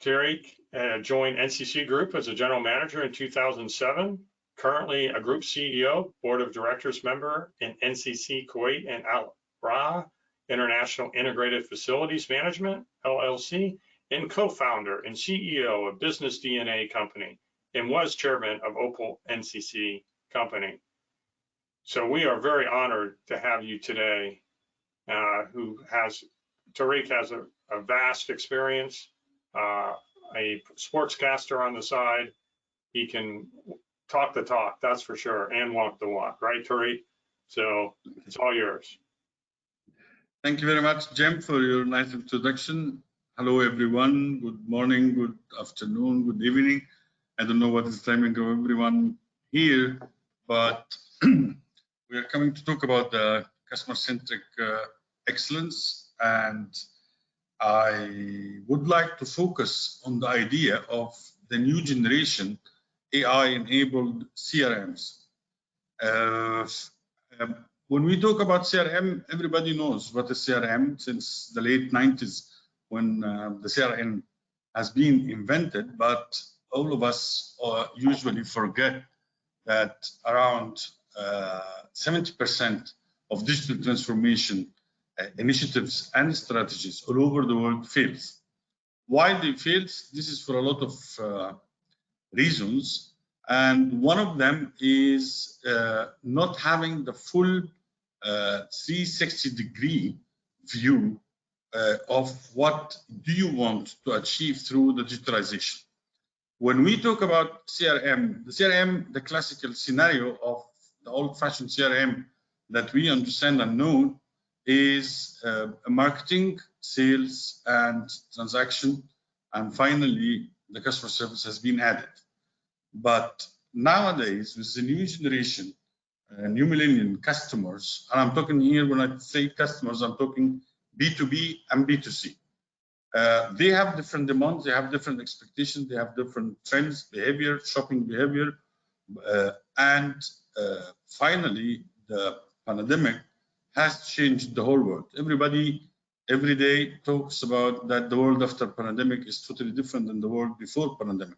Tarek joined NCC Group as a general manager in 2007. Currently a group CEO, board of directors member in NCC Kuwait and Al Raha International Integrated Facilities Management, LLC, and co-founder and CEO of Business DNA Company, and was chairman of Opal NCC Company. So we are very honored to have you today, Tarek has a vast experience, a sportscaster on the side. He can talk the talk, that's for sure, and walk the walk, right, Tarek? So it's all yours. Thank you very much, Jim, for your nice introduction. Hello, everyone. Good morning, good afternoon, good evening. I don't know what is the timing of everyone here, but we are coming to talk about the customer-centric excellence, and I would like to focus on the idea of the new generation AI-enabled CRMs. When we talk about CRM, everybody knows what is CRM since the late 90s when the CRM has been invented, but all of us usually forget that around 70% of digital transformation initiatives and strategies all over the world fails. Why they fail? This is for a lot of reasons, and one of them is not having the full 360-degree view of what do you want to achieve through the digitalization. When we talk about CRM, the classical scenario of the old-fashioned CRM that we understand and know is marketing, sales, and transaction, and finally the customer service has been added. But nowadays, with the new generation, new millennium customers, and I'm talking here, when I say customers, I'm talking B2B and B2C. They have different demands, they have different expectations, they have different trends, behavior, shopping behavior, and finally, the pandemic has changed the whole world. Everybody, every day, talks about that the world after pandemic is totally different than the world before pandemic.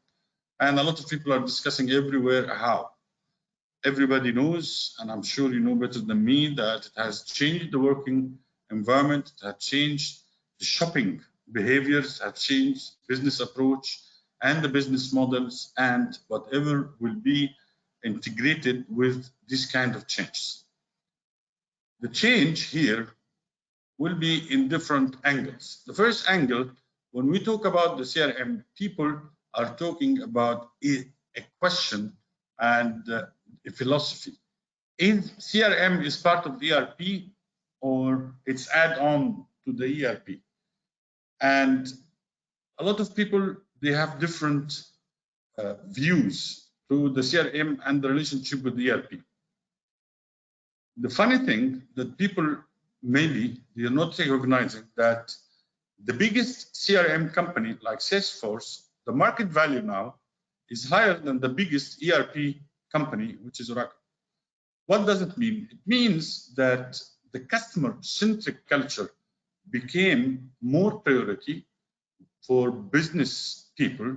And a lot of people are discussing everywhere how. Everybody knows, and I'm sure you know better than me, that it has changed the working environment, it has changed the shopping behaviors, have changed business approach and the business models, and whatever will be integrated with this kind of changes. The change here will be in different angles. The first angle, when we talk about the CRM, people are talking about a question and a philosophy. Is CRM is part of the ERP or it's add-on to the ERP? And a lot of people, they have different views to the CRM and the relationship with the ERP. The funny thing that people maybe they are not recognizing that the biggest CRM company like Salesforce, the market value now is higher than the biggest ERP company, which is Oracle. What does it mean? It means that the customer-centric culture became more priority for business people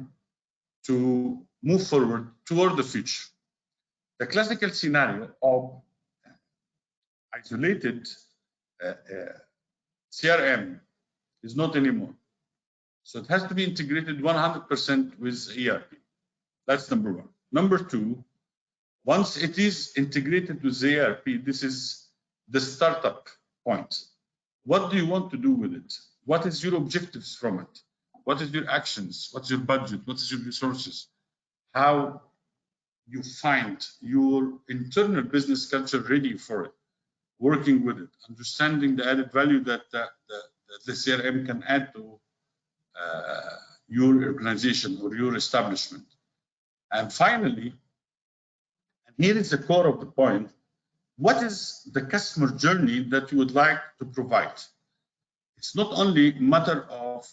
to move forward toward the future. The classical scenario of isolated CRM is not anymore. So it has to be integrated 100% with ERP. That's number one. Number two, once it is integrated with the ERP, this is the startup point. What do you want to do with it? What is your objectives from it? What is your actions? What's your budget? What is your resources? How you find your internal business culture ready for it, working with it, understanding the added value that the CRM can add to your organization or your establishment. And finally, and here is the core of the point, what is the customer journey that you would like to provide? It's not only a matter of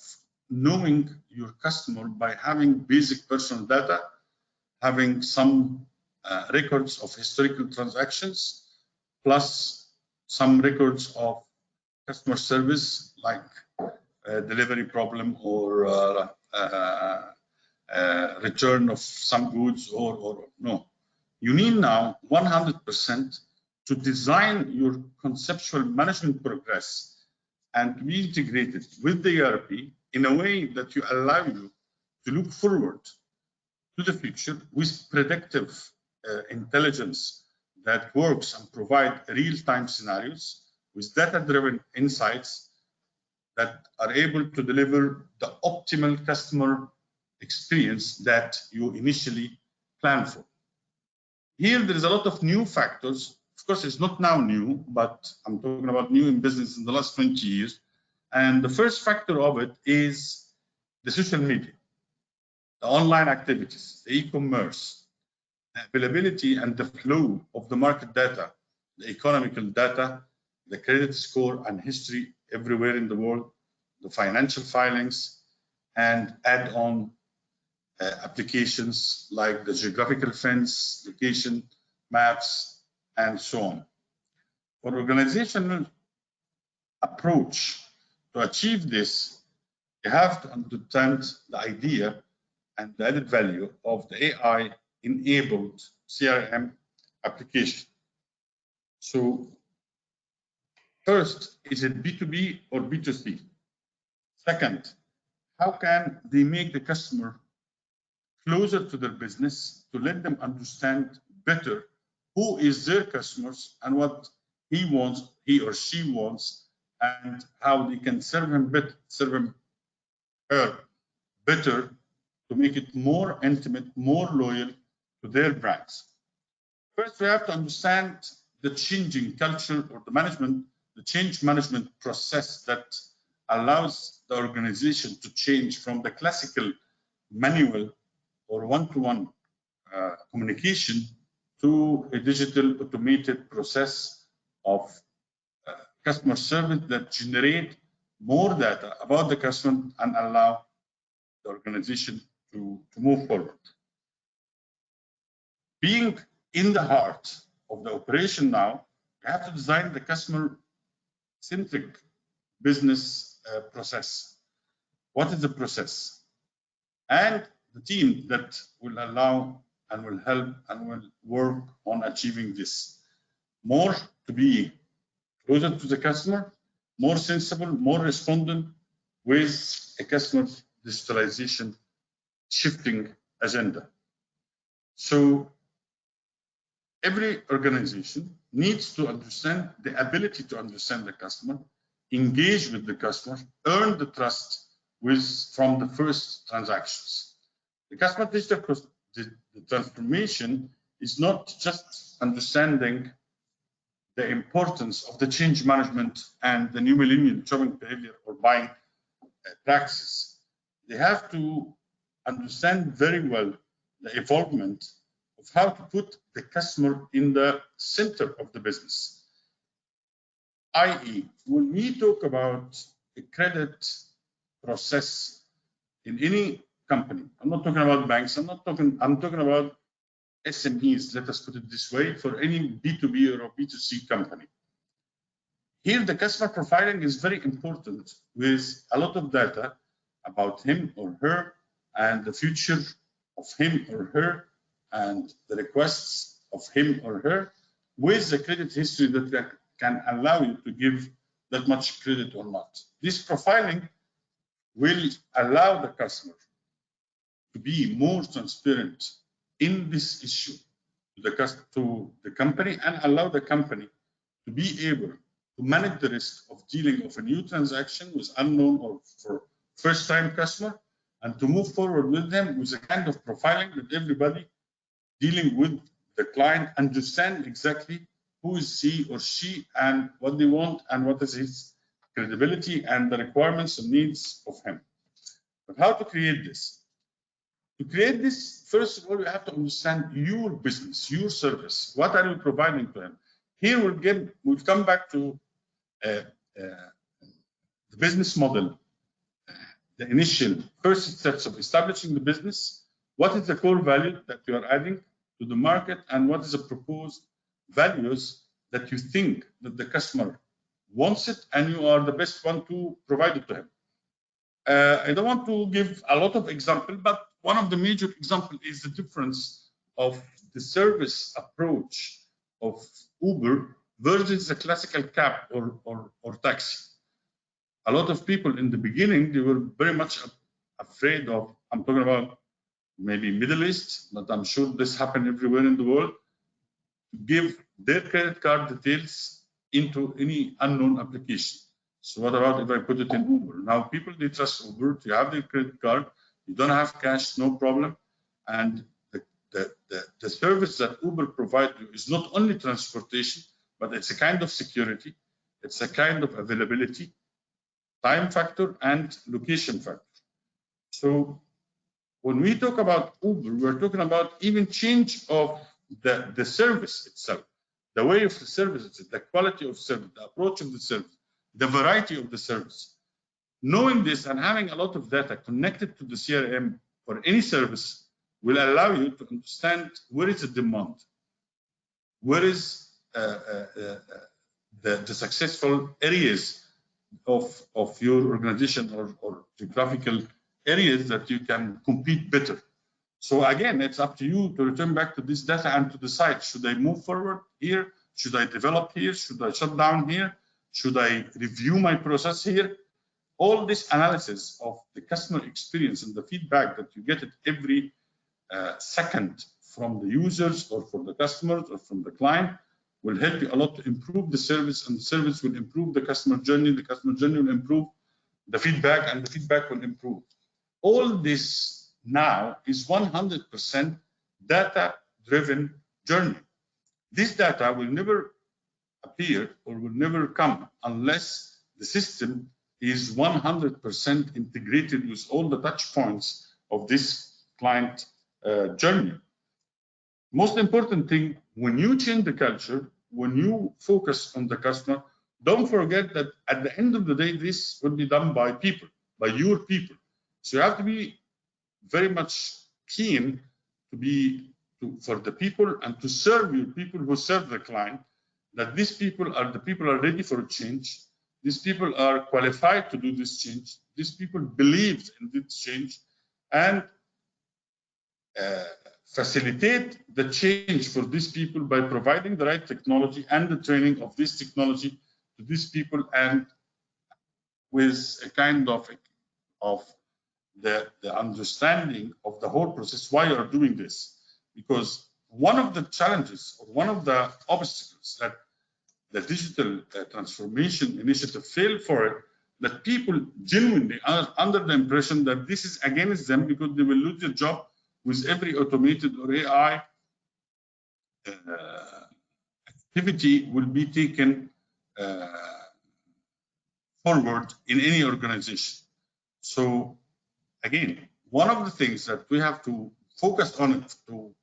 knowing your customer by having basic personal data, having some records of historical transactions, plus some records of customer service like delivery problem or return of some goods or no. You need now 100% to design your conceptual management progress and to be integrated with the ERP in a way that you allow you to look forward to the future with predictive intelligence that works and provide real-time scenarios with data-driven insights that are able to deliver the optimal customer experience that you initially planned for. Here, there is a lot of new factors. Of course, it's not now new, but I'm talking about new in business in the last 20 years. And the first factor of it is the social media, the online activities, the e-commerce, the availability and the flow of the market data, the economical data, the credit score and history everywhere in the world, the financial filings, and add-on applications like the geographical fence, location maps, and so on. For organizational approach to achieve this, you have to understand the idea and the added value of the AI-enabled CRM application. So first, is it B2B or B2C? Second, how can they make the customer closer to their business to let them understand better who is their customers and what he or she wants, and how they can serve him better, her better to make it more intimate, more loyal to their brands. First, we have to understand the changing culture or the change management process that allows the organization to change from the classical manual or one-to-one communication to a digital automated process of customer service that generate more data about the customer and allow the organization to move forward. Being in the heart of the operation now, you have to design the customer-centric business process. What is the process? And the team that will allow and will help and will work on achieving this. More to be closer to the customer, more sensible, more respondent with a customer digitalization shifting agenda. So every organization needs to understand the ability to understand the customer, engage with the customer, earn the trust from the first transactions. The customer digital the transformation is not just understanding the importance of the change management and the new millennial shopping behavior or buying practices. They have to understand very well the evolvement of how to put the customer in the center of the business. I.e., when we talk about a credit process in any company, I'm not talking about banks, I'm talking about SMEs, let us put it this way, for any B2B or B2C company. Here, the customer profiling is very important with a lot of data about him or her and the future of him or her and the requests of him or her with the credit history that can allow you to give that much credit or not. This profiling will allow the customer to be more transparent in this issue to the company and allow the company to be able to manage the risk of dealing with a new transaction with unknown or for first-time customer and to move forward with them with a kind of profiling that everybody dealing with the client understand exactly who is he or she and what they want and what is his credibility and the requirements and needs of him. But how to create this? To create this, first of all, you have to understand your business, your service. What are you providing to him? Here we'll come back to the business model, the initial first steps of establishing the business. What is the core value that you are adding to the market, and what is the proposed values that you think that the customer wants it and you are the best one to provide it to him. I don't want to give a lot of examples, but one of the major examples is the difference of the service approach of Uber versus the classical cab or taxi. A lot of people in the beginning, they were very much afraid of, I'm talking about maybe Middle East, but I'm sure this happened everywhere in the world, to give their credit card details into any unknown application. So what about if I put it in Uber? Now people, they trust Uber. You have their credit card, you don't have cash, no problem. And the service that Uber provides you is not only transportation, but it's a kind of security, it's a kind of availability, time factor, and location factor. So when we talk about Uber, we're talking about even change of the service itself, the way of the service, the quality of service, the approach of the service, the variety of the service. Knowing this and having a lot of data connected to the CRM for any service will allow you to understand where is the demand, where is the successful areas of your organization or geographical areas that you can compete better. So again, it's up to you to return back to this data and to decide, should I move forward here? Should I develop here? Should I shut down here? Should I review my process here? All this analysis of the customer experience and the feedback that you get at every second from the users or from the customers or from the client will help you a lot to improve the service, and the service will improve the customer journey. The customer journey will improve the feedback, and the feedback will improve. All this now is 100% data-driven journey. This data will never appear or will never come unless the system is 100% integrated with all the touch points of this client journey. Most important thing, when you change the culture, when you focus on the customer, don't forget that at the end of the day, this will be done by people, by your people. So you have to be very much keen for the people and to serve your people who serve the client, that these people are ready for a change. These people are qualified to do this change. These people believe in this change and facilitate the change for these people by providing the right technology and the training of this technology to these people, and with a kind of the understanding of the whole process, why you are doing this. Because one of the challenges or one of the obstacles that the digital transformation initiative failed for it, that people genuinely are under the impression that this is against them because they will lose their job with every automated or AI activity will be taken forward in any organization. So again, one of the things that we have to focus on it to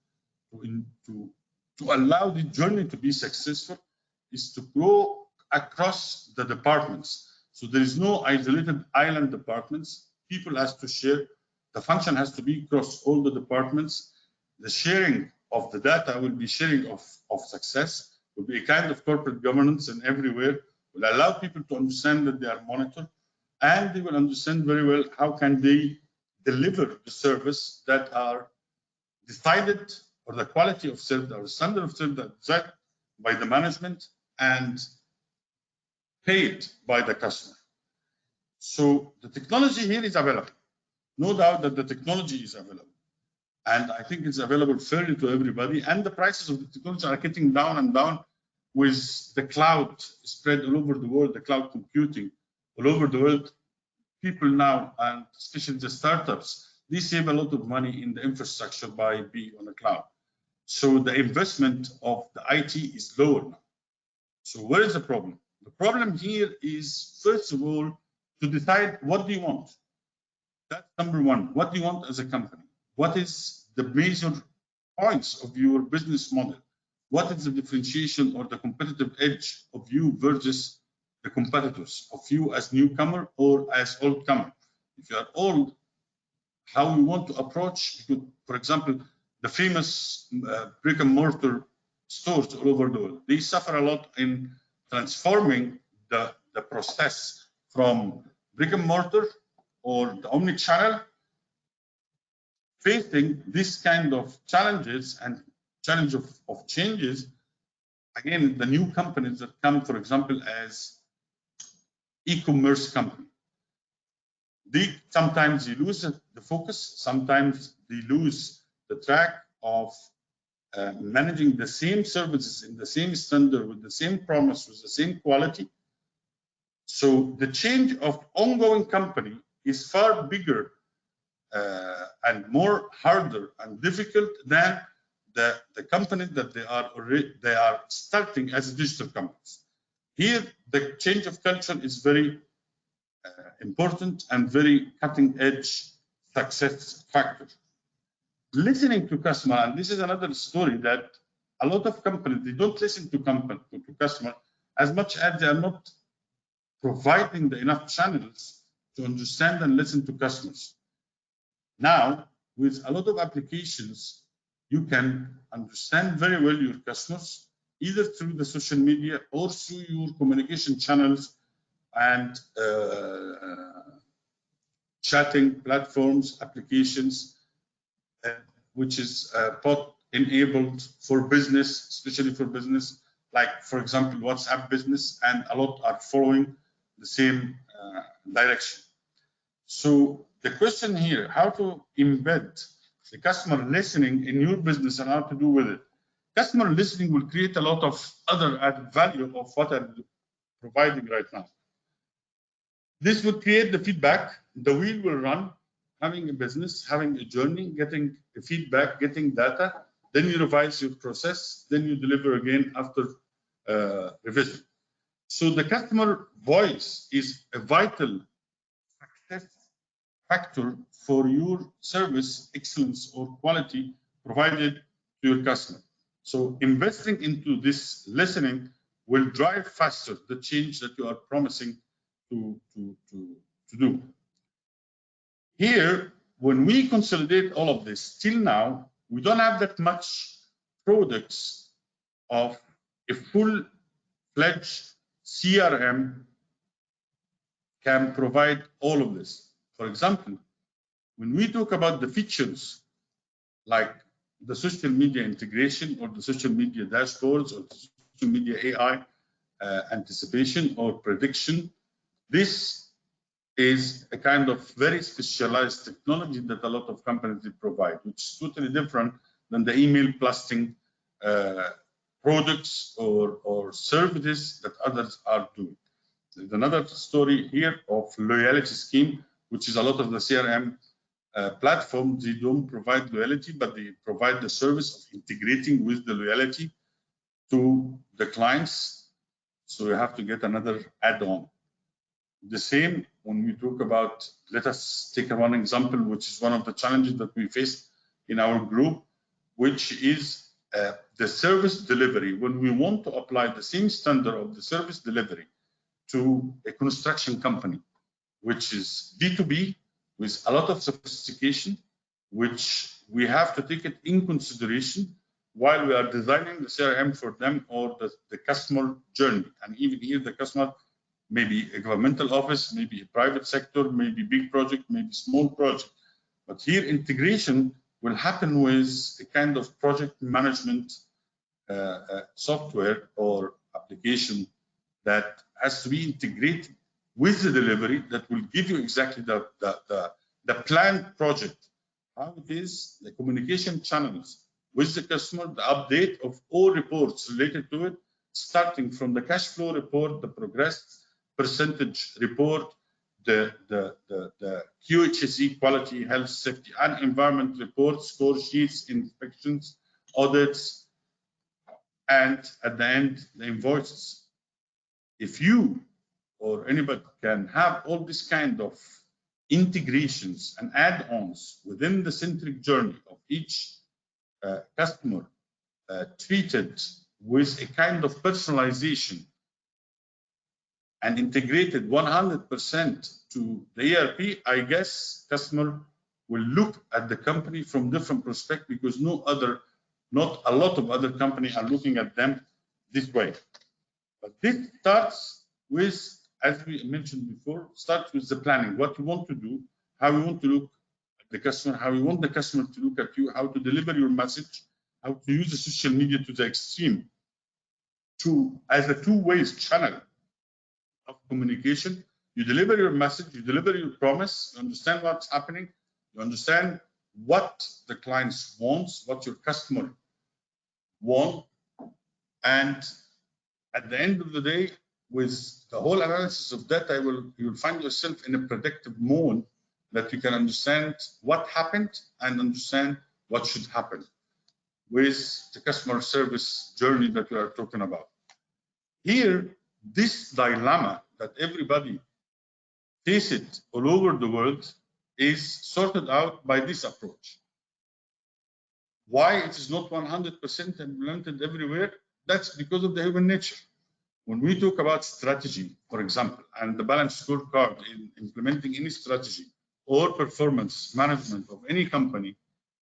allow the journey to be successful is to grow across the departments. So there is no isolated island departments. People has to share. The function has to be across all the departments. The sharing of the data will be sharing of success, will be a kind of corporate governance, and everywhere will allow people to understand that they are monitored, and they will understand very well how can they deliver the service that are decided, or the quality of service or the standard of service that is set by the management and paid by the customer. So the technology here is available. No doubt that the technology is available. And I think it's available fairly to everybody. And the prices of the technology are getting down and down with the cloud spread all over the world, the cloud computing all over the world. People now, and especially the startups, they save a lot of money in the infrastructure by being on the cloud. So the investment of the IT is lower now. So where is the problem? The problem here is, first of all, to decide what do you want. That's number one. What do you want as a company? What is the major points of your business model? What is the differentiation or the competitive edge of you versus the competitors, of you as newcomer or as old comer? If you are old, how you want to approach, for example, the famous brick and mortar stores all over the world, they suffer a lot in transforming the process from brick and mortar or the omni-channel, facing this kind of challenges and challenge of changes. Again, the new companies that come, for example, as e-commerce company, sometimes you lose the focus, sometimes they lose the track of managing the same services in the same standard, with the same promise, with the same quality. So the change of ongoing company is far bigger and more harder and difficult than the company that they are starting as digital companies. Here, the change of culture is very important and very cutting edge success factor. Listening to customer, and this is another story, that a lot of companies, they don't listen to customer as much as they are not providing the enough channels to understand and listen to customers. Now, with a lot of applications, you can understand very well your customers, either through the social media or through your communication channels and chatting platforms, applications, which is both enabled for business, especially for business, like, for example, WhatsApp Business, and a lot are following the same direction. So the question here, how to embed the customer listening in your business and how to do with it. Customer listening will create a lot of other added value of what I'm providing right now. This will create the feedback, the wheel will run, having a business, having a journey, getting the feedback, getting data, then you revise your process, then you deliver again after revision. So the customer voice is a vital success factor for your service excellence or quality provided to your customer. So investing into this listening will drive faster the change that you are promising to do. Here, when we consolidate all of this, till now, we don't have that much products of a full-fledged CRM can provide all of this. For example, when we talk about the features like the social media integration or the social media dashboards or the social media AI anticipation or prediction, this is a kind of very specialized technology that a lot of companies provide, which is totally different than the email blasting products or services that others are doing. There's another story here of loyalty scheme, which is a lot of the CRM platforms. They don't provide loyalty, but they provide the service of integrating with the loyalty to the clients. So you have to get another add-on. The same when we talk about, let us take one example, which is one of the challenges that we face in our group, which is the service delivery. When we want to apply the same standard of the service delivery to a construction company, which is B2B with a lot of sophistication, which we have to take it in consideration while we are designing the CRM for them or the customer journey. And even here, the customer may be a governmental office, maybe a private sector, maybe big project, maybe small project. But here, integration will happen with a kind of project management software or application that has to be integrated with the delivery that will give you exactly the planned project, how it is, the communication channels with the customer, the update of all reports related to it, starting from the cash flow report, the progress percentage report, the QHSE, quality, health, safety, and environment reports, score sheets, inspections, audits, and at the end, the invoices. If you or anybody can have all this kind of integrations and add-ons within the centric journey of each customer treated with a kind of personalization and integrated 100% to the ERP, I guess customer will look at the company from different perspectives because not a lot of other companies are looking at them this way. But this starts with, as we mentioned before, start with the planning, what you want to do, how you want to look at the customer, how you want the customer to look at you, how to deliver your message, how to use the social media to the extreme, as a two-way channel of communication. You deliver your message, you deliver your promise, you understand what's happening, you understand what the clients wants, what your customer want, and at the end of the day, with the whole analysis of that, you'll find yourself in a predictive mode that you can understand what happened and understand what should happen with the customer service journey that we are talking about. Here, this dilemma that everybody faces all over the world is sorted out by this approach. Why it is not 100% implemented everywhere? That's because of the human nature. When we talk about strategy, for example, and the balanced scorecard in implementing any strategy or performance management of any company,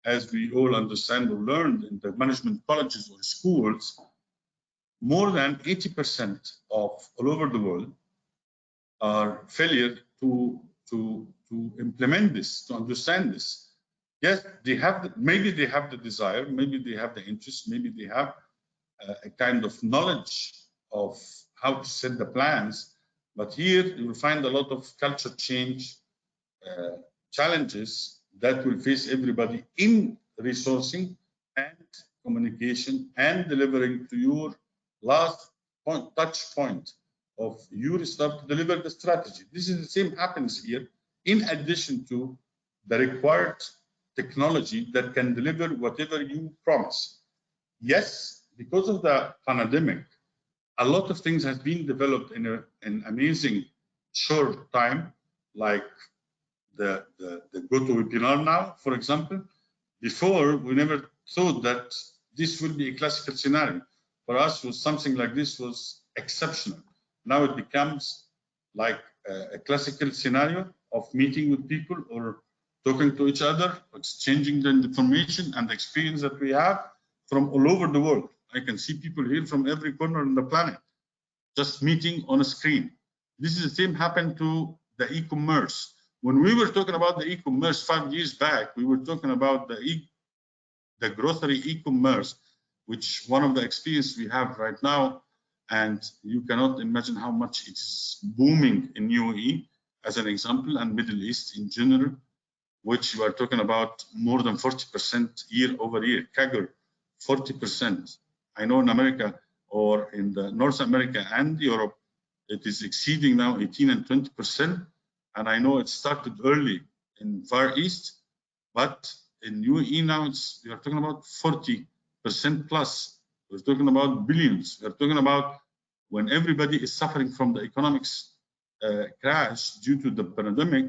as we all understand or learned in the management colleges or schools, more than 80% of all over the world are failure to implement this, to understand this. Yes, maybe they have the desire, maybe they have the interest, maybe they have a kind of knowledge of how to set the plans, but here you will find a lot of culture change challenges that will face everybody in resourcing and communication and delivering to your last point, touch point of your stuff to deliver the strategy. This is the same happens here, in addition to the required technology that can deliver whatever you promise. Yes, because of the pandemic, a lot of things have been developed in an amazing short time, like the GoToWebinar now, for example. Before, we never thought that this would be a classical scenario. For us, something like this was exceptional. Now it becomes like a classical scenario of meeting with people or talking to each other, exchanging the information and the experience that we have from all over the world. I can see people here from every corner on the planet, just meeting on a screen. This is the same happened to the e-commerce. When we were talking about the e-commerce 5 years back, we were talking about the grocery e-commerce, which one of the experience we have right now, and you cannot imagine how much it is booming in UAE, as an example, and Middle East in general, which you are talking about more than 40% year over year, CAGR 40%. I know in America or in the North America and Europe, it is exceeding now 18 and 20%. And I know it started early in Far East, but in UAE now we are talking about 40% plus. We're talking about billions. We're talking about when everybody is suffering from the economics crash due to the pandemic,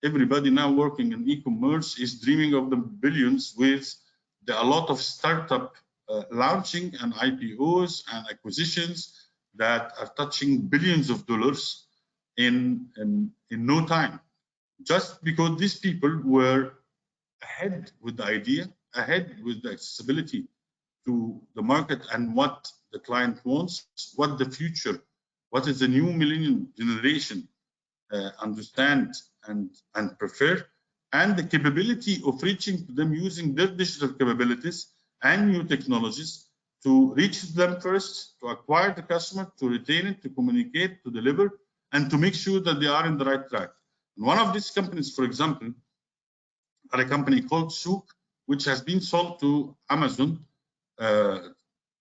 everybody now working in e-commerce is dreaming of the billions with a lot of startup launching and IPOs and acquisitions that are touching billions of dollars in no time, just because these people were ahead with the idea, ahead with the accessibility to the market and what the client wants, what the future, what is the new millennium generation understand and prefer, and the capability of reaching to them using their digital capabilities and new technologies to reach them first, to acquire the customer, to retain it, to communicate, to deliver, and to make sure that they are in the right track. And one of these companies, for example, are a company called Souk, which has been sold to Amazon,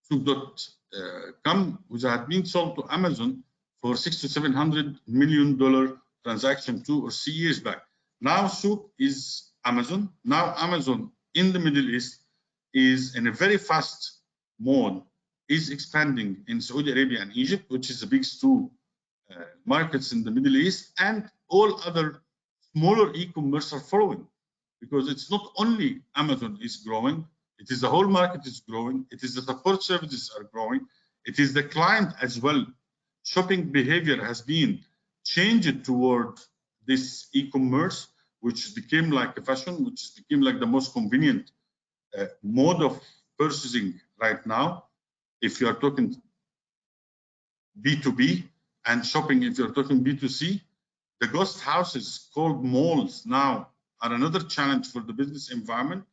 Souk.com, which had been sold to Amazon for $600 to $700 million transaction 2 or 3 years back. Now Souk is Amazon. Now Amazon in the Middle East is in a very fast mode, is expanding in Saudi Arabia and Egypt, which is the biggest two markets in the Middle East, and all other smaller e-commerce are following, because it's not only Amazon is growing, it is the whole market is growing, it is the support services are growing, it is the client as well. Shopping behavior has been changed toward this e-commerce, which became like a fashion, which became like the most convenient mode of purchasing right now. If you are talking B2B and shopping, if you're talking B2C, the ghost houses called malls now are another challenge for the business environment,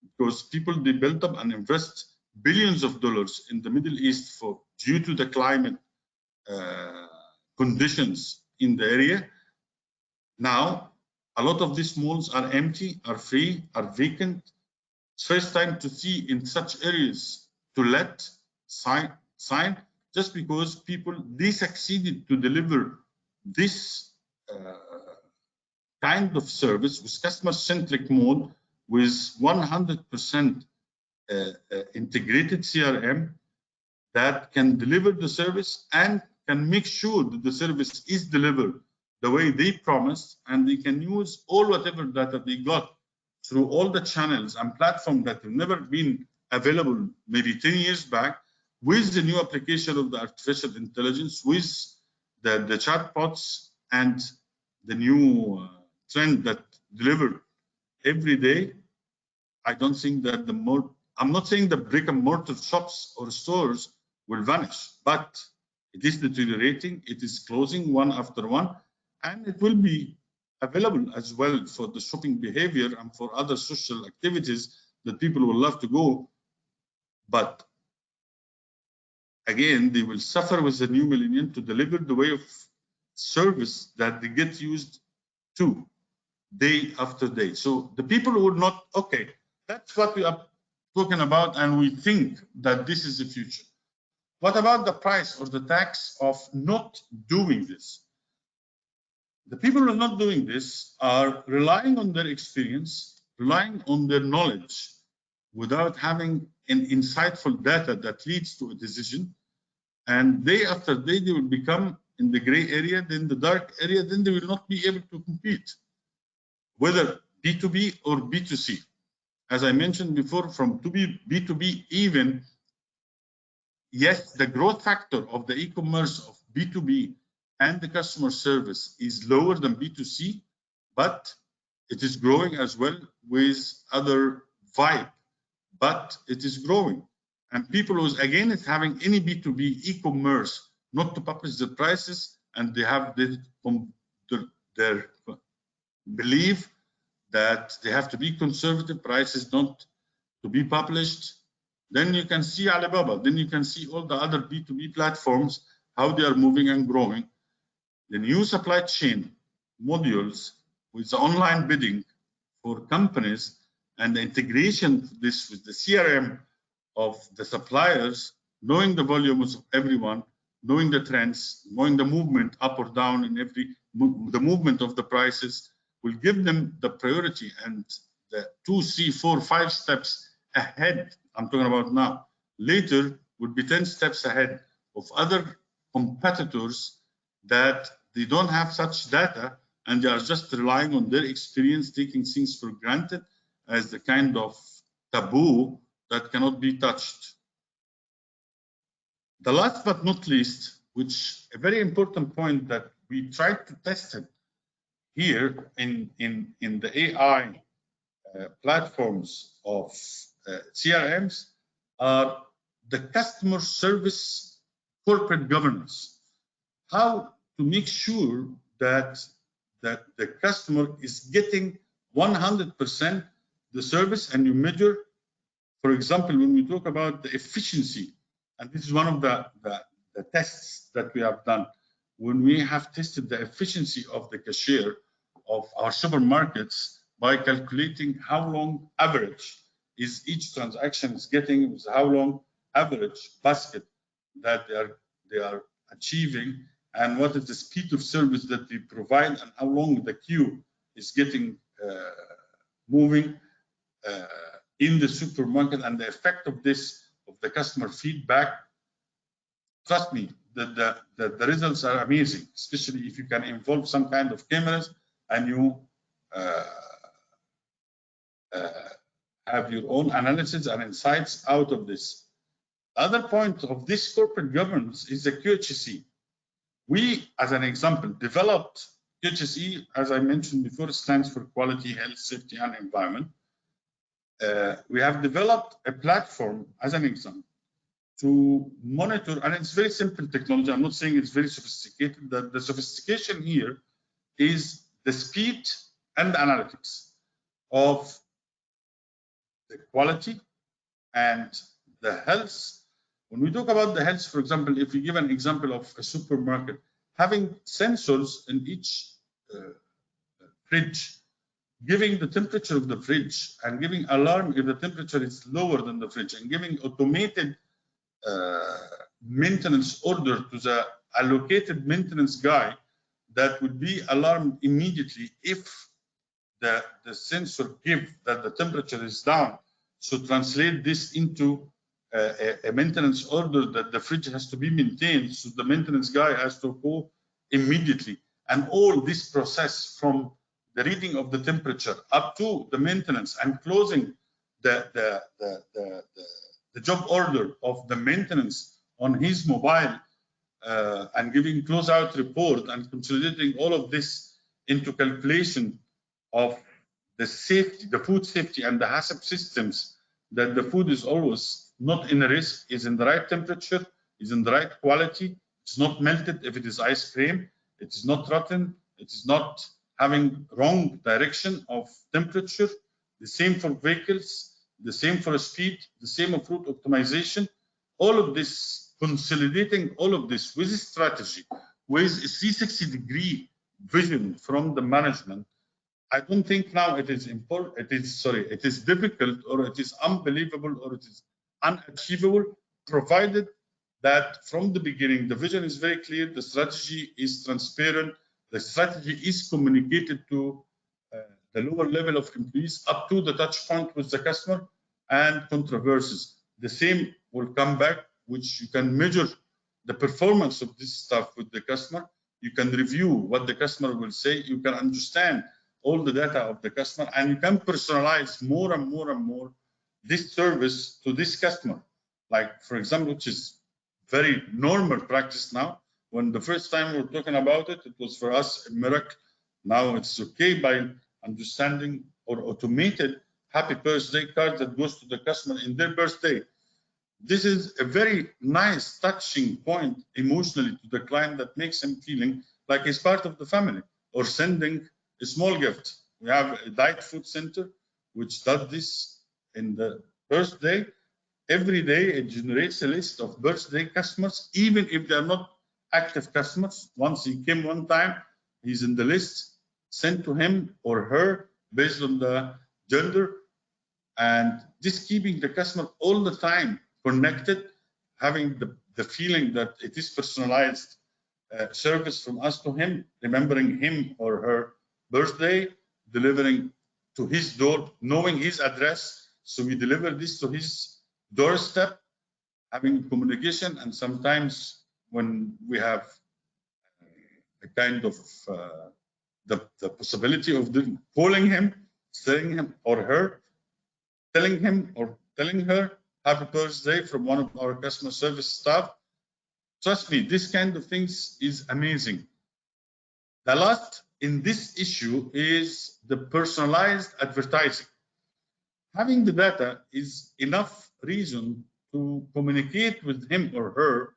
because people, they build up and invest billions of dollars in the Middle East due to the climate conditions in the area. Now, a lot of these malls are empty, are free, are vacant. It's first time to see in such areas to let sign just because people, they succeeded to deliver this kind of service with customer-centric mode, with 100% integrated CRM that can deliver the service and can make sure that the service is delivered the way they promised, and they can use all whatever data they got through all the channels and platforms that have never been available maybe 10 years back, with the new application of the artificial intelligence, with the chatbots and the new trend that delivered every day. I don't think that I'm not saying the brick and mortar shops or stores will vanish, but it is deteriorating, it is closing one after one, and it will be available as well for the shopping behavior and for other social activities that people will love to go. But again, they will suffer with the new millennium to deliver the way of service that they get used to day after day. So the people will not, okay, that's what we are talking about, and we think that this is the future. What about the price or the tax of not doing this? The people who are not doing this are relying on their experience, relying on their knowledge, without having an insightful data that leads to a decision. And day after day, they will become in the gray area, then the dark area, then they will not be able to compete, whether B2B or B2C. As I mentioned before, from B2B even, yes, the growth factor of the e-commerce of B2B and the customer service is lower than B2C, but it is growing as well with other vibe, but it is growing. And people who, again, is having any B2B e-commerce not to publish the prices, and they have their belief that they have to be conservative prices not to be published. Then you can see Alibaba, then you can see all the other B2B platforms, how they are moving and growing. The new supply chain modules with the online bidding for companies and the integration of this with the CRM of the suppliers, knowing the volumes of everyone, knowing the trends, knowing the movement up or down in the movement of the prices, will give them the priority and the 2, 3, 4, 5 steps ahead. I'm talking about now. Later would be 10 steps ahead of other competitors that they don't have such data, and they are just relying on their experience, taking things for granted as the kind of taboo that cannot be touched. The last but not least, which a very important point that we tried to test it here in the AI platforms of CRMs, are the customer service corporate governance. How to make sure that the customer is getting 100% the service, and you measure, for example, when we talk about the efficiency, and this is one of the tests that we have done, when we have tested the efficiency of the cashier of our supermarkets by calculating how long average is each transaction is getting, with how long average basket that they are achieving, and what is the speed of service that we provide, and how long the queue is getting moving in the supermarket, and the effect of this, of the customer feedback. Trust me, the results are amazing, especially if you can involve some kind of cameras and you have your own analysis and insights out of this. The other point of this corporate governance is the QHSE. We, as an example, developed QHSE, as I mentioned before, stands for Quality, Health, Safety, and Environment. We have developed a platform, as an example, to monitor, and it's very simple technology. I'm not saying it's very sophisticated. The sophistication here is the speed and the analytics of the quality and the health. When we talk about the health, for example, if we give an example of a supermarket, having sensors in each fridge, giving the temperature of the fridge and giving alarm if the temperature is lower than the fridge, and giving automated maintenance order to the allocated maintenance guy that would be alarmed immediately if the sensor give that the temperature is down. So translate this into a maintenance order that the fridge has to be maintained. So the maintenance guy has to go immediately. And all this process from the reading of the temperature up to the maintenance and closing the job order of the maintenance on his mobile and giving closeout report and consolidating all of this into calculation of the safety, the food safety and the HACCP systems, that the food is always not in a risk, is in the right temperature, is in the right quality, it's not melted if it is ice cream, it is not rotten, it is not having wrong direction of temperature. The same for vehicles, the same for speed, the same of route optimization. All of this, consolidating all of this with a strategy, with a 360-degree vision from the management. I don't think now it is important. It is difficult, or it is unbelievable, or it is unachievable, provided that from the beginning the vision is very clear, the strategy is transparent, the strategy is communicated to the lower level of employees up to the touch point with the customer, and controversies. The same will come back, which you can measure the performance of this stuff with the customer. You can review what the customer will say. You can understand all the data of the customer, and you can personalize more and more and more this service to this customer. Like, for example, which is very normal practice now. When the first time we were talking about it, it was for us a miracle. Now it's okay by understanding or automated happy birthday card that goes to the customer in their birthday. This is a very nice, touching point emotionally to the client that makes him feeling like he's part of the family, or sending a small gift. We have a diet food center which does this in the birthday. Every day it generates a list of birthday customers, even if they're not active customers. Once he came one time, he's in the list, sent to him or her based on the gender, and just keeping the customer all the time connected, having the feeling that it is personalized service from us to him, remembering him or her birthday, delivering to his door, knowing his address. So we deliver this to his doorstep, having communication. And sometimes when we have a kind of the possibility of calling him, saying him or her, telling him or telling her happy birthday from one of our customer service staff. Trust me, this kind of things is amazing. The last in this issue is the personalized advertising. Having the data is enough reason to communicate with him or her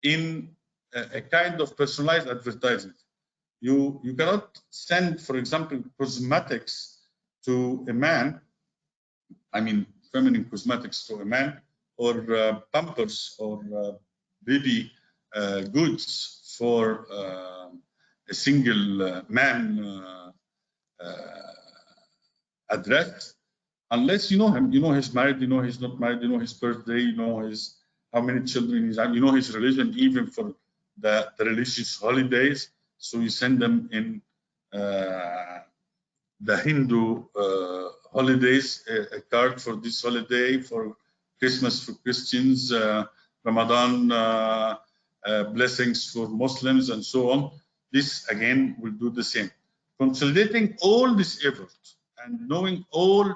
in a kind of personalized advertising. You cannot send, for example, cosmetics to a man, I mean feminine cosmetics to a man, or Pampers or baby goods for a single man address, unless you know him. You know he's married, you know he's not married, you know his birthday, you know his how many children he's had, you know his religion, even for the religious holidays. So you send them in the Hindu holidays, a card for this holiday, for Christmas for Christians, Ramadan blessings for Muslims, and so on. This again will do the same. Consolidating all this effort and knowing all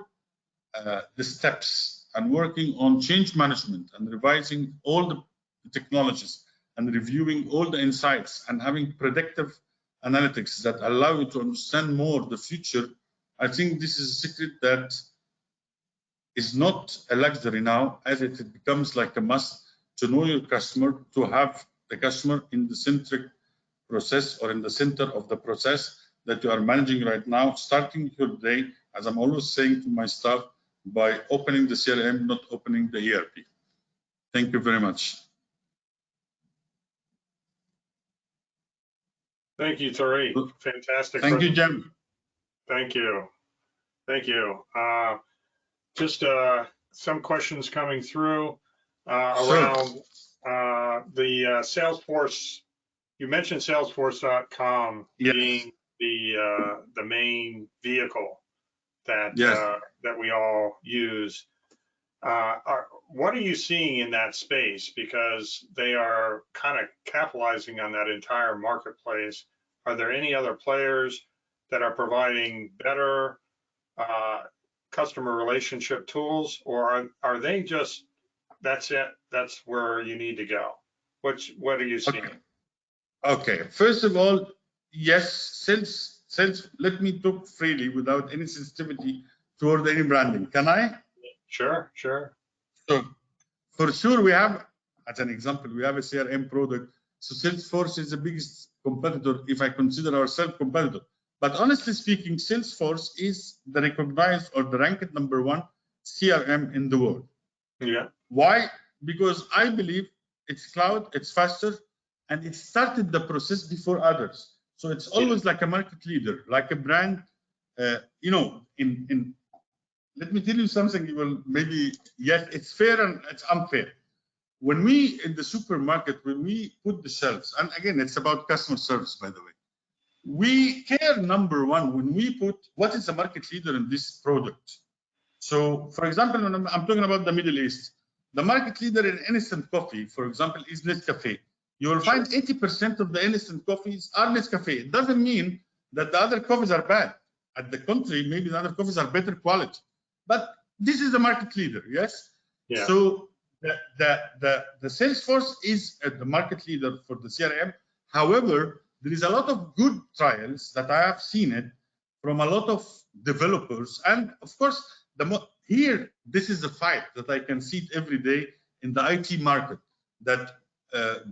the steps and working on change management and revising all the technologies and reviewing all the insights and having predictive analytics that allow you to understand more the future. I think this is a secret that is not a luxury now, as it becomes like a must. to know your customer, to have the customer in the centric process or in the center of the process that you are managing right now, starting your day, as I'm always saying to my staff, by opening the CRM, not opening the ERP. Thank you very much. Thank you, Tarek. Fantastic. Thank you, Jem. Thank you. Thank you. Just some questions coming through around the Salesforce. You mentioned Salesforce.com being the main vehicle that that we all use. What are you seeing in that space? Because they are kind of capitalizing on that entire marketplace. Are there any other players that are providing better customer relationship tools, or are they just, that's it, that's where you need to go? What are you seeing? Okay. First of all, yes, let me talk freely without any sensitivity toward any branding. Can I? Sure. So for sure, we have, as an example, we have a CRM product. So Salesforce is the biggest competitor if I consider ourselves competitor. But honestly speaking, Salesforce is the recognized or the ranked #1 CRM in the world. Yeah. Why? Because I believe it's cloud, it's faster, and it started the process before others. So it's always like a market leader, like a brand. You know, let me tell you something. You will maybe, yes, it's fair and it's unfair. When we in the supermarket, when we put the shelves, and again, it's about customer service, by the way. We care #1 when we put what is the market leader in this product. So, for example, when I'm talking about the Middle East, the market leader in instant coffee, for example, is Nescafe. You will find 80% of the instant coffees are Nescafe. It doesn't mean that the other coffees are bad. At the contrary, maybe the other coffees are better quality. But this is the market leader, yes? Yeah. So the Salesforce is the market leader for the CRM. However, there is a lot of good trials that I have seen it from a lot of developers. And of course, here, this is a fight that I can see it every day in the IT market, that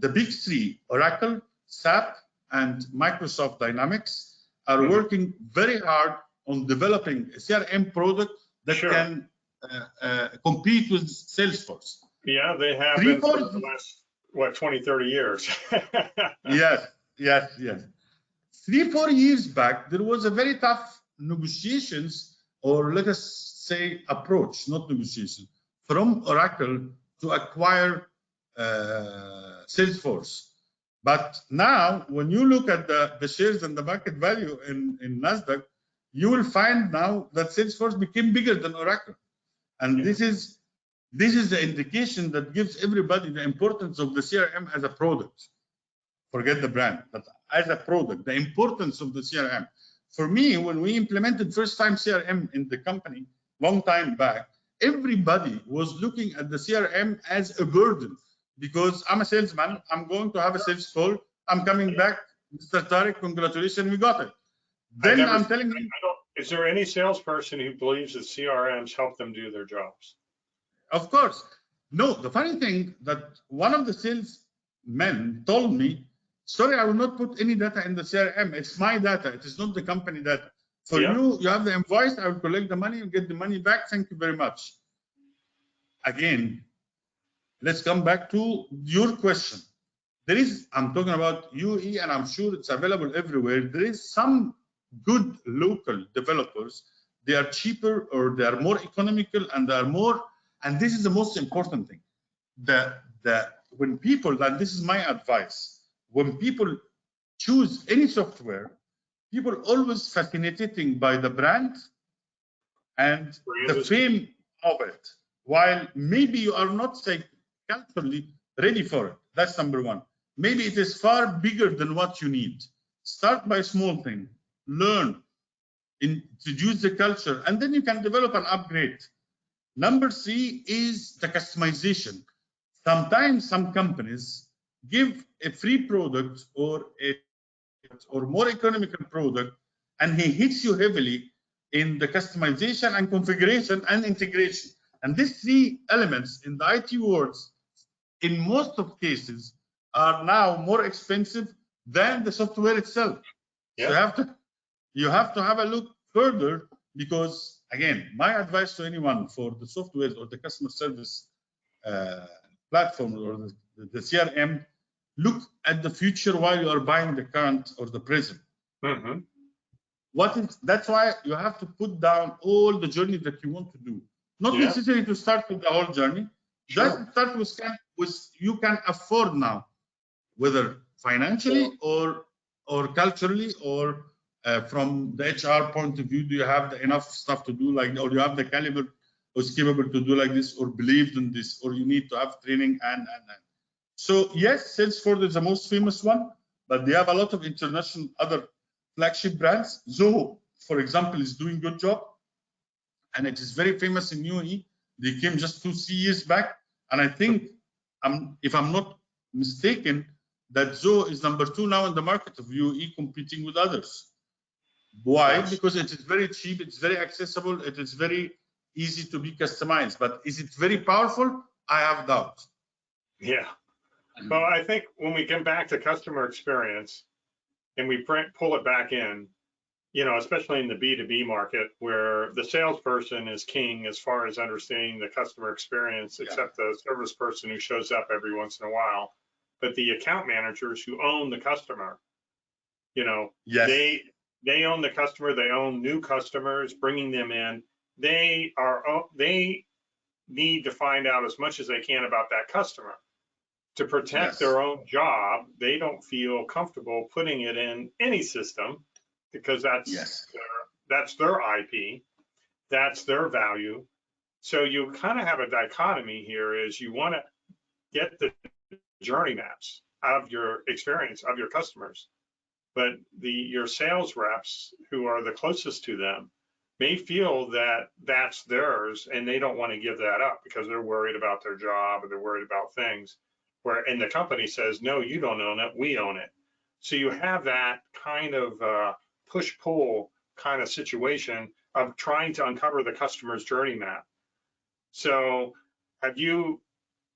the big three, Oracle, SAP, and Microsoft Dynamics, are working very hard on developing a CRM product that can compete with Salesforce. Yeah, they have been for the last, what, 20, 30 years. Yes. 3-4 years back, there was a very tough negotiations, or let us say approach, not negotiation, from Oracle to acquire Salesforce. But now, when you look at the shares and the market value in NASDAQ, you will find now that Salesforce became bigger than Oracle. And this is the indication that gives everybody the importance of the CRM as a product. Forget the brand, but as a product, the importance of the CRM. For me, when we implemented first time CRM in the company, long time back, everybody was looking at the CRM as a burden, because I'm a salesman, I'm going to have a sales call, I'm coming back, Mr. Tarek, congratulations, we got it. Then I'm telling you. Is there any salesperson who believes that CRMs help them do their jobs? Of course. No, the funny thing that one of the salesmen told me, sorry, I will not put any data in the CRM. It's my data. It is not the company data. For you have the invoice. I will collect the money and get the money back. Thank you very much. Again, let's come back to your question. I'm talking about UAE, and I'm sure it's available everywhere. There is some good local developers. They are cheaper, or they are more economical, and they are more, and this is the most important thing. When people, and this is my advice, when people choose any software, people always fascinated by the brand and the fame of it, while maybe you are not, say, culturally ready for it. That's #1. Maybe it is far bigger than what you need. Start by a small thing, learn, introduce the culture, and then you can develop an upgrade. #3 is the customization. Sometimes some companies give a free product or more economical product, and he hits you heavily in the customization and configuration and integration. And these 3 elements in the IT world in most of cases are now more expensive than the software itself. Yeah. So you have to have a look further, because again, my advice to anyone for the software or the customer service platform or the CRM, look at the future while you are buying the current or the present. Mm-hmm. That's why you have to put down all the journey that you want to do. Not necessarily to start with the whole journey. Sure. Just start with you can afford now, whether financially or culturally or from the HR point of view. Do you have enough stuff to do like, or you have the caliber who's capable to do like this, or believed in this, or you need to have training and. So yes, Salesforce is the most famous one, but they have a lot of international other flagship brands. Zoho, for example, is doing a good job, and it is very famous in UAE. They came just 2-3 years back, and I think, if I'm not mistaken, that Zoho is number 2 now in the market of UAE, competing with others. Why? Yes. Because it is very cheap, it's very accessible, it is very easy to be customized. But is it very powerful? I have doubts. Yeah. Well, I think when we come back to customer experience and we pull it back in, especially in the B2B market, where the salesperson is king as far as understanding the customer experience, except the service person who shows up every once in a while. But the account managers who own the customer, Yes. they own the customer, they own new customers, bringing them in. They need to find out as much as they can about that customer. To protect their own job, they don't feel comfortable putting it in any system, because that's their IP, that's their value. So you kind of have a dichotomy here, is you want to get the journey maps of your experience of your customers, but your sales reps who are the closest to them may feel that that's theirs, and they don't want to give that up because they're worried about their job, or they're worried about things. And the company says, no, you don't own it, we own it. So you have that kind of push-pull kind of situation of trying to uncover the customer's journey map. So do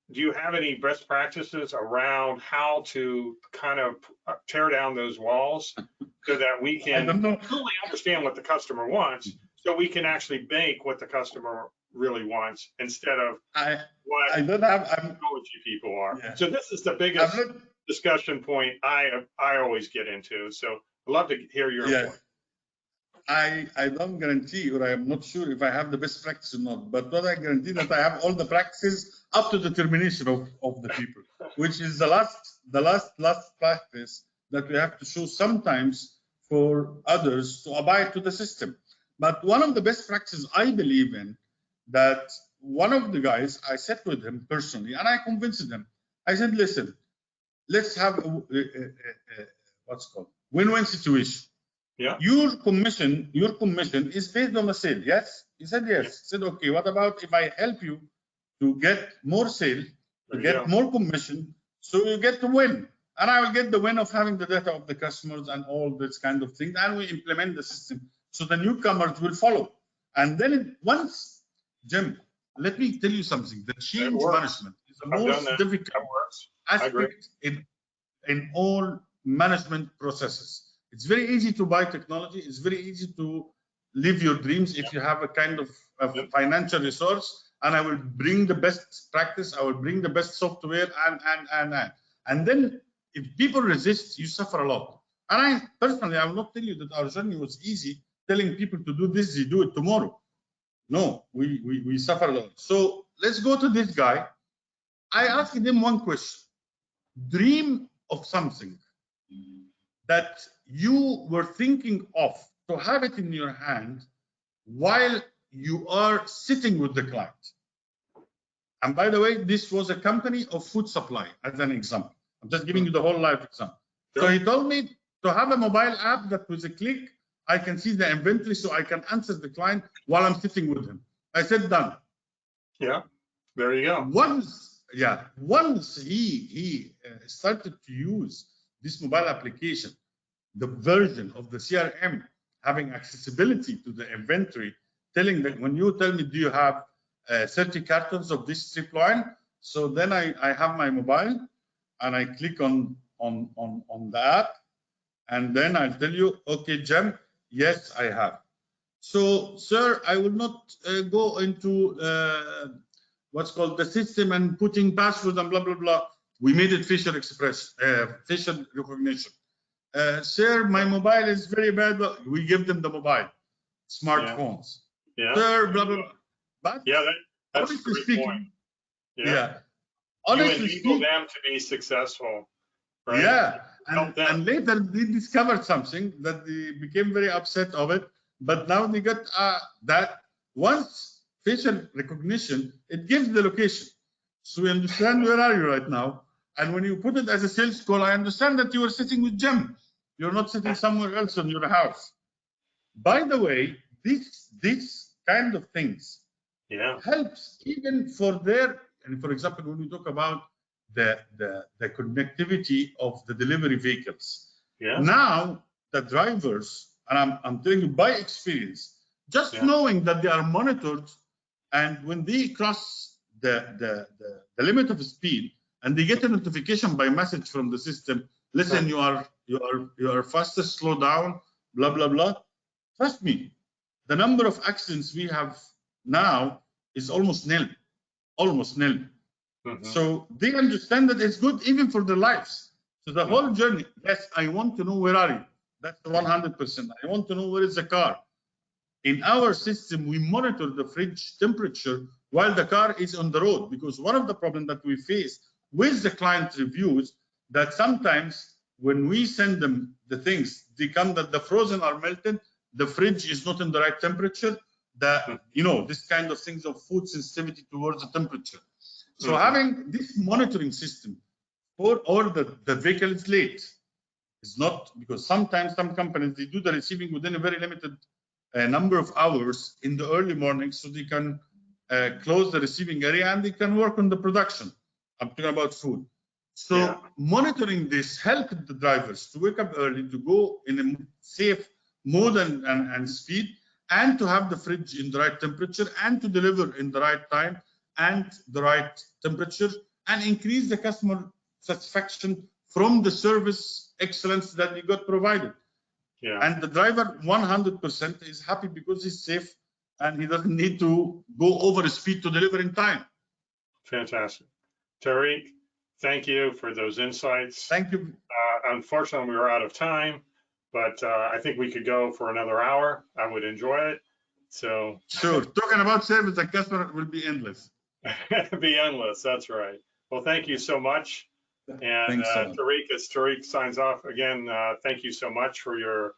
you have any best practices around how to kind of tear down those walls so that we can fully understand what the customer wants, so we can actually make what the customer really wants, instead of what technology people are? Yeah. So this is the biggest discussion point I always get into. So I'd love to hear your point. I don't guarantee, or I'm not sure if I have the best practice or not, but what I guarantee that I have all the practices up to the termination of the people, which is the last practice that we have to show sometimes for others to abide to the system. But one of the best practices I believe in, that one of the guys, I sat with him personally and I convinced him. I said, listen, let's have what's called win-win situation. Yeah. Your commission is based on a sale. Yes. He said yes. He said, okay, what about if I help you to get more sale, to get more commission, so you get to win, and I will get the win of having the data of the customers and all this kind of thing, and we implement the system so the newcomers will follow. And then once, Jim, let me tell you something. The change management is the most difficult aspect in all management processes. It's very easy to buy technology. It's very easy to live your dreams if you have a kind of financial resource. And I will bring the best practice. I will bring the best software, and then if people resist, you suffer a lot. And I personally, I will not tell you that our journey was easy. Telling people to do this, they do it tomorrow. No, we suffer a lot. So let's go to this guy. I asked him one question. Dream of something that you were thinking of to have it in your hand while you are sitting with the client. And by the way, this was a company of food supply, as an example. I'm just giving you the whole life example. Sure. So he told me to have a mobile app that with a click, I can see the inventory so I can answer the client while I'm sitting with him. I said, done. Yeah, there you go. Once he started to use this mobile application, the version of the CRM having accessibility to the inventory, telling that when you tell me, do you have 30 cartons of this strip line? So then I have my mobile and I click on the app, and then I'll tell you, okay, Jem, yes, I have. So, sir, I will not go into what's called the system and putting password and blah, blah, blah. We made it facial facial recognition. Sir, my mobile is very bad. We give them the mobile, smartphones. Yeah. Sir, blah, blah, blah. But yeah, that's a honestly great speaking, point. yeah. You Honestly enable speaking, them to be successful, right? yeah. Help them. And later they discovered something that they became very upset of it. But now they got that once facial recognition, it gives the location. So we understand where are you right now. And when you put it as a sales call, I understand that you are sitting with Jem. You're not sitting somewhere else in your house. By the way, this kind of things helps even for their, and for example, when we talk about the connectivity of the delivery vehicles. Now the drivers, and I'm telling you by experience, just knowing that they are monitored, and when they cross the limit of speed, and they get a notification by message from the system, listen, you are faster, slow down, blah blah blah. Trust me, the number of accidents we have now is almost nil, almost nil. So they understand that it's good even for their lives. So the whole journey, yes, I want to know where are you. That's 100%. I want to know where is the car. In our system, we monitor the fridge temperature while the car is on the road, because one of the problems that we face with the client reviews, that sometimes when we send them the things, they come that the frozen are melted, the fridge is not in the right temperature, this kind of things of food sensitivity towards the temperature. So having this monitoring system for all the vehicle is late. It's not, because sometimes some companies, they do the receiving within a very limited number of hours in the early morning, so they can close the receiving area and they can work on the production. I'm talking about food. So monitoring this helps the drivers to wake up early, to go in a safe mode and speed, and to have the fridge in the right temperature, and to deliver in the right time and the right temperature, and increase the customer satisfaction from the service excellence that you got provided. And the driver 100% is happy because he's safe and he doesn't need to go over speed to deliver in time. Fantastic. Tarek, thank you for those insights. Thank you. Unfortunately, we are out of time, but I think we could go for another hour. I would enjoy it. So sure, talking about service and customer will be endless. Be endless, that's right. Well, thank you so much. And Tarek, as Tarek signs off, again, thank you so much for your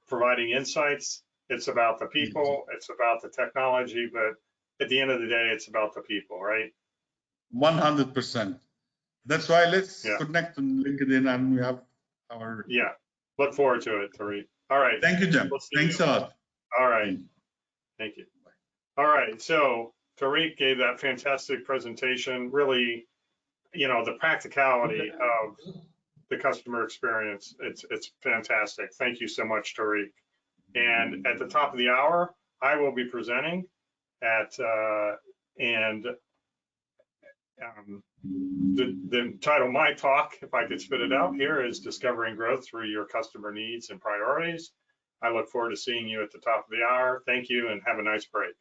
providing insights. It's about the people, it's about the technology, but at the end of the day, it's about the people, right? 100%. That's why let's connect on LinkedIn, and we have our... Look forward to it, Tarek. All right. Thank you, Jem. Thanks a lot. All right. Thank you. All right. So Tarek gave that fantastic presentation, really, the practicality of the customer experience. It's fantastic. Thank you so much, Tarek. And at the top of the hour, I will be presenting at the title of my talk, if I could spit it out here, is Discovering Growth Through Your Customer Needs and Priorities. I look forward to seeing you at the top of the hour. Thank you and have a nice break.